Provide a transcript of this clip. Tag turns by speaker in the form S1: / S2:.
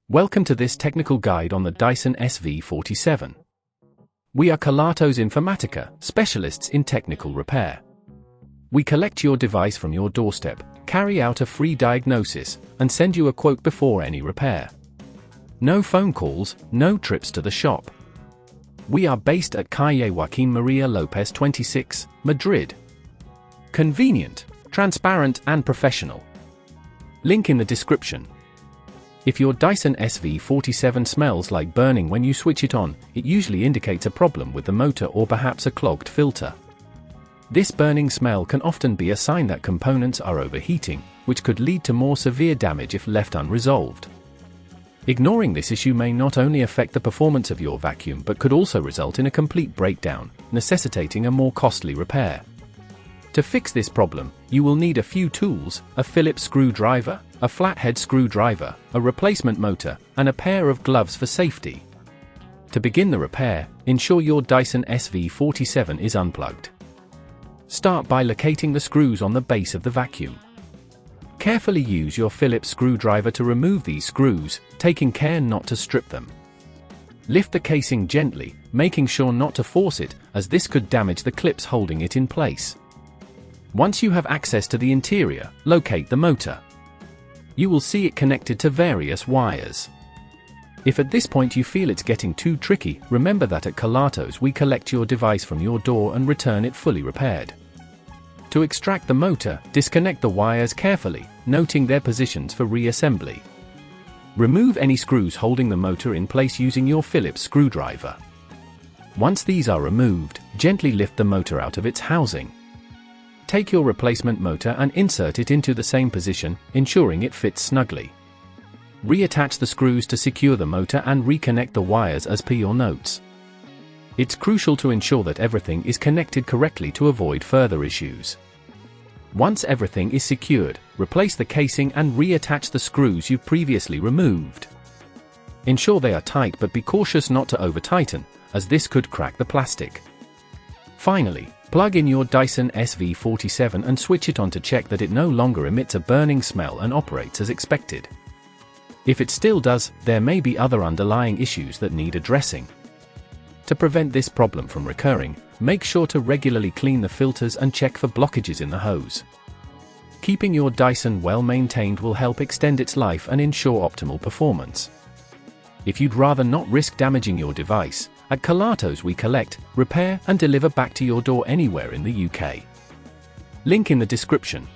S1: Welcome to this technical guide on the Dyson SV47. We are Kelatos Informatica, specialists in technical repair. We collect your device from your doorstep, carry out a free diagnosis, and send you a quote before any repair. No phone calls, no trips to the shop. We are based at Calle Joaquín María López 26, Madrid. Convenient, transparent and professional. Link in the description. If your Dyson SV47 smells like burning when you switch it on, it usually indicates a problem with the motor or perhaps a clogged filter. This burning smell can often be a sign that components are overheating, which could lead to more severe damage if left unresolved. Ignoring this issue may not only affect the performance of your vacuum but could also result in a complete breakdown, necessitating a more costly repair. To fix this problem, you will need a few tools: a Phillips screwdriver, a flathead screwdriver, a replacement motor, and a pair of gloves for safety. To begin the repair, ensure your Dyson SV47 is unplugged. Start by locating the screws on the base of the vacuum. Carefully use your Phillips screwdriver to remove these screws, taking care not to strip them. Lift the casing gently, making sure not to force it, as this could damage the clips holding it in place. Once you have access to the interior, locate the motor. You will see it connected to various wires. If at this point you feel it's getting too tricky, remember that at Kelatos we collect your device from your door and return it fully repaired. To extract the motor, disconnect the wires carefully, noting their positions for reassembly. Remove any screws holding the motor in place using your Phillips screwdriver. Once these are removed, gently lift the motor out of its housing. Take your replacement motor and insert it into the same position, ensuring it fits snugly. Reattach the screws to secure the motor and reconnect the wires as per your notes. It's crucial to ensure that everything is connected correctly to avoid further issues. Once everything is secured, replace the casing and reattach the screws you previously removed. Ensure they are tight, but be cautious not to over-tighten, as this could crack the plastic. Finally, plug in your Dyson SV47 and switch it on to check that it no longer emits a burning smell and operates as expected. If it still does, there may be other underlying issues that need addressing. To prevent this problem from recurring, make sure to regularly clean the filters and check for blockages in the hose. Keeping your Dyson well maintained will help extend its life and ensure optimal performance. If you'd rather not risk damaging your device, at Kelatos we collect, repair and deliver back to your door anywhere in the UK. Link in the description.